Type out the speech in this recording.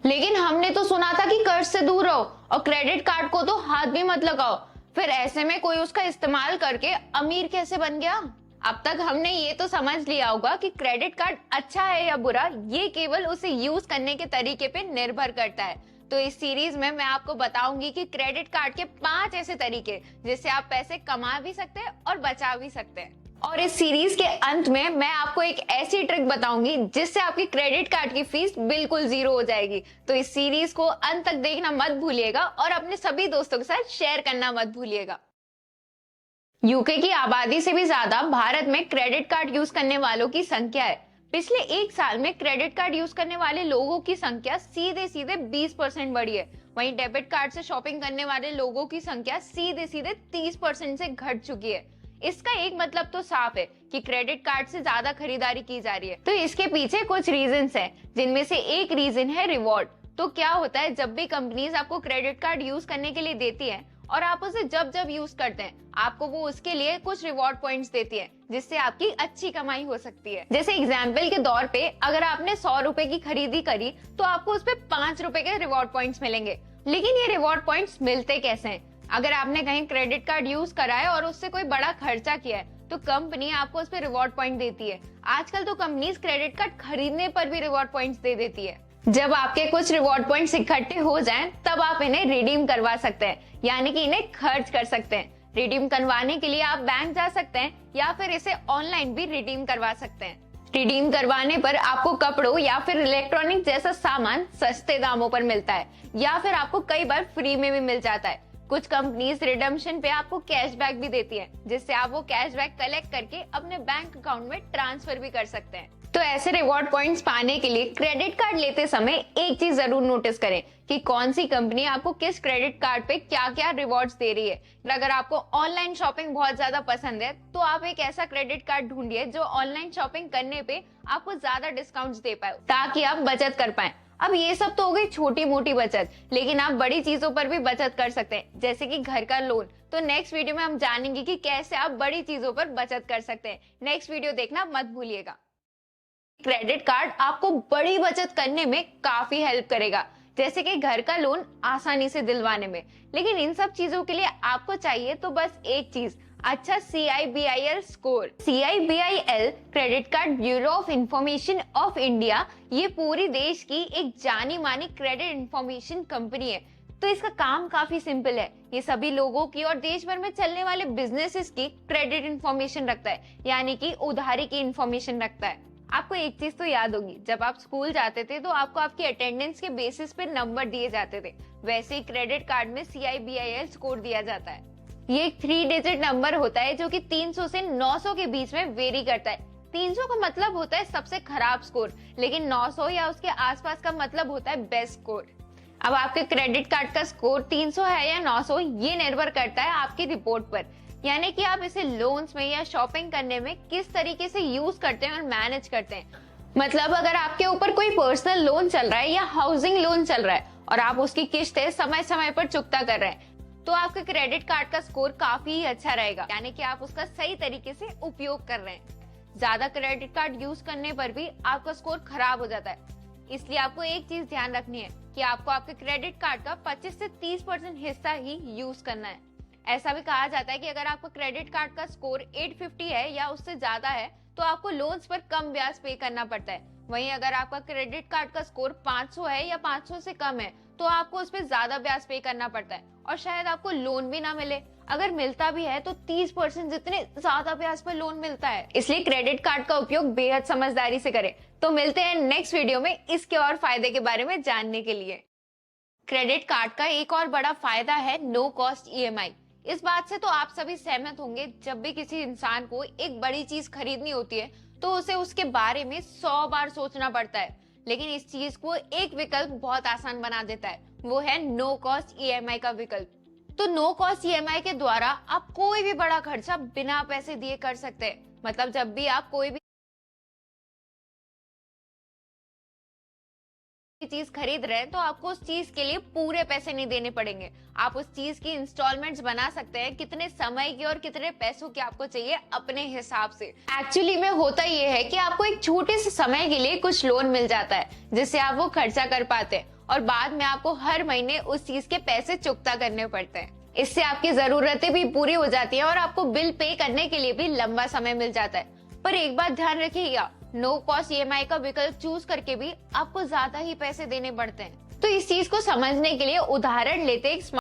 लेकिन हमने तो सुना था कि कर्ज से दूर रहो और क्रेडिट कार्ड को तो हाथ भी मत लगाओ। फिर ऐसे में कोई उसका इस्तेमाल करके अमीर कैसे बन गया? अब तक हमने ये तो समझ लिया होगा कि क्रेडिट कार्ड अच्छा है या बुरा, ये केवल उसे यूज करने के तरीके पे निर्भर करता है। तो इस सीरीज में मैं आपको बताऊंगी कि क्रेडिट कार्ड के 5 ऐसे तरीके जिससे आप पैसे कमा भी सकते हैं और बचा भी सकते हैं। और इस सीरीज के अंत में मैं आपको एक ऐसी ट्रिक बताऊंगी जिससे आपकी क्रेडिट कार्ड की फीस बिल्कुल जीरो हो जाएगी। तो इस सीरीज को अंत तक देखना मत भूलिएगा और अपने सभी दोस्तों के साथ शेयर करना मत भूलिएगा। यूके की आबादी से भी ज्यादा भारत में क्रेडिट कार्ड यूज करने वालों की संख्या है। पिछले एक साल में क्रेडिट कार्ड यूज करने वाले लोगों की संख्या सीधे सीधे 20% बढ़ी है। वहीं डेबिट कार्ड से शॉपिंग करने वाले लोगों की संख्या सीधे सीधे 30% से घट चुकी है। इसका एक मतलब तो साफ है कि क्रेडिट कार्ड से ज्यादा खरीदारी की जा रही है। तो इसके पीछे कुछ रीजंस हैं, जिनमें से एक रीजन है रिवॉर्ड। तो क्या होता है, जब भी कंपनीज आपको क्रेडिट कार्ड यूज करने के लिए देती है और आप उसे जब जब यूज करते हैं, आपको वो उसके लिए कुछ रिवॉर्ड पॉइंट्स देती है, जिससे आपकी अच्छी कमाई हो सकती है। जैसे एग्जाम्पल के तौर पे अगर आपने 100 रुपए की खरीदी करी तो आपको उस पर 5 रुपए के रिवॉर्ड पॉइंट्स मिलेंगे। लेकिन ये रिवॉर्ड पॉइंट्स मिलते कैसे हैं? अगर आपने कहीं क्रेडिट कार्ड यूज करा है और उससे कोई बड़ा खर्चा किया है तो कंपनी आपको उस पर रिवॉर्ड पॉइंट देती है। आजकल तो कंपनीज क्रेडिट कार्ड खरीदने पर भी रिवॉर्ड पॉइंट्स दे देती है। जब आपके कुछ रिवॉर्ड पॉइंट्स इकट्ठे हो जाएं, तब आप इन्हें रिडीम करवा सकते हैं, यानी कि इन्हें खर्च कर सकते हैं। रिडीम करवाने के लिए आप बैंक जा सकते हैं या फिर इसे ऑनलाइन भी रिडीम करवा सकते हैं। रिडीम करवाने पर आपको कपड़ों या फिर इलेक्ट्रॉनिक जैसा सामान सस्ते दामों पर मिलता है, या फिर आपको कई बार फ्री में भी मिल जाता है। कुछ कंपनीज रिडम्पशन पे आपको कैशबैक भी देती है, जिससे आप वो कैशबैक कलेक्ट करके अपने बैंक अकाउंट में ट्रांसफर भी कर सकते हैं। तो ऐसे रिवॉर्ड पॉइंट्स पाने के लिए क्रेडिट कार्ड लेते समय एक चीज जरूर नोटिस करें कि कौन सी कंपनी आपको किस क्रेडिट कार्ड पे क्या क्या रिवॉर्ड्स दे रही है। अगर आपको ऑनलाइन शॉपिंग बहुत ज्यादा पसंद है तो आप एक ऐसा क्रेडिट कार्ड ढूंढिए जो ऑनलाइन शॉपिंग करने पे आपको ज्यादा डिस्काउंट्स दे पाए, ताकि आप बचत कर पाए। अब ये सब तो हो गई छोटी मोटी बचत, लेकिन आप बड़ी चीजों पर भी बचत कर सकते हैं, जैसे कि घर का लोन। तो नेक्स्ट वीडियो में हम जानेंगे कि कैसे आप बड़ी चीजों पर बचत कर सकते हैं। नेक्स्ट वीडियो देखना मत भूलिएगा। क्रेडिट कार्ड आपको बड़ी बचत करने में काफी हेल्प करेगा, जैसे कि घर का लोन आसानी से दिलवाने में। लेकिन इन सब चीजों के लिए आपको चाहिए तो बस एक चीज, अच्छा CIBIL score. CIBIL credit card bureau of information of India, ये पूरी देश की एक जानी मानी क्रेडिट इंफॉर्मेशन कंपनी है। तो इसका काम काफी सिंपल है, ये सभी लोगों की और देश भर में चलने वाले बिजनेसेस की क्रेडिट इंफॉर्मेशन रखता है, यानी कि उधारी की इंफॉर्मेशन रखता है। आपको एक चीज तो याद होगी, जब आप स्कूल जाते थे तो आपको आपकी अटेंडेंस के बेसिस पे नंबर दिए जाते थे। वैसे ही क्रेडिट कार्ड में CIBIL स्कोर दिया जाता है। ये एक 3 डिजिट नंबर होता है जो कि 300 से 900 के बीच में वेरी करता है। 300 का मतलब होता है सबसे खराब स्कोर, लेकिन 900 या उसके आसपास का मतलब होता है बेस्ट स्कोर। अब आपके क्रेडिट कार्ड का स्कोर 300 है या 900, ये निर्भर करता है आपकी रिपोर्ट पर, यानी कि आप इसे लोन्स में या शॉपिंग करने में किस तरीके से यूज करते हैं और मैनेज करते हैं। मतलब अगर आपके ऊपर कोई पर्सनल लोन चल रहा है या हाउसिंग लोन चल रहा है और आप उसकी किस्तें समय समय पर चुकता कर रहे हैं, तो आपके क्रेडिट कार्ड का स्कोर काफी अच्छा रहेगा, यानी कि आप उसका सही तरीके से उपयोग कर रहे हैं। ज्यादा क्रेडिट कार्ड यूज करने पर भी आपका स्कोर खराब हो जाता है। इसलिए आपको एक चीज ध्यान रखनी है कि आपको आपके क्रेडिट कार्ड का 25 से 30% हिस्सा ही यूज करना है। ऐसा भी कहा जाता है कि अगर आपका क्रेडिट कार्ड का स्कोर 850 है या उससे ज्यादा है तो आपको लोन्स पर कम ब्याज पे करना पड़ता है। वहीं अगर आपका क्रेडिट कार्ड का स्कोर 500 है या 500 से कम है तो आपको उस पर ज्यादा ब्याज पे करना पड़ता है और शायद आपको लोन भी ना मिले। अगर मिलता भी है तो 30% जितने ज्यादा ब्याज पर लोन मिलता है। इसलिए क्रेडिट कार्ड का उपयोग बेहद समझदारी से करें। तो मिलते हैं नेक्स्ट वीडियो में इसके और फायदे के बारे में जानने के लिए। क्रेडिट कार्ड का एक और बड़ा फायदा है नो कॉस्ट EMI। इस बात से तो आप सभी सहमत होंगे, जब भी किसी इंसान को एक बड़ी चीज खरीदनी होती है तो उसे उसके बारे में 100 बार सोचना पड़ता है। लेकिन इस चीज को एक विकल्प बहुत आसान बना देता है, वो है नो कॉस्ट EMI का विकल्प। तो नो कॉस्ट EMI के द्वारा आप कोई भी बड़ा खर्चा बिना पैसे दिए कर सकते हैं। मतलब जब भी आप कोई भी चीज खरीद रहे हैं तो आपको उस चीज के लिए पूरे पैसे नहीं देने पड़ेंगे। आप उस चीज की इंस्टॉलमेंट्स बना सकते हैं, कितने समय की और कितने पैसों की आपको चाहिए अपने हिसाब से। एक्चुअली में होता ये है कि आपको एक छोटे से समय के लिए कुछ लोन मिल जाता है जिससे आप वो खर्चा कर पाते हैं और बाद में आपको हर महीने उस चीज के पैसे चुकता करने पड़ते हैं। इससे आपकी जरूरतें भी पूरी हो जाती है और आपको बिल पे करने के लिए भी लंबा समय मिल जाता है। पर एक बात ध्यान रखिएगा, नो कॉस्ट ईएमआई का विकल्प चूज करके भी आपको ज्यादा ही पैसे देने पड़ते हैं। तो इस चीज को समझने के लिए उदाहरण लेते हैं।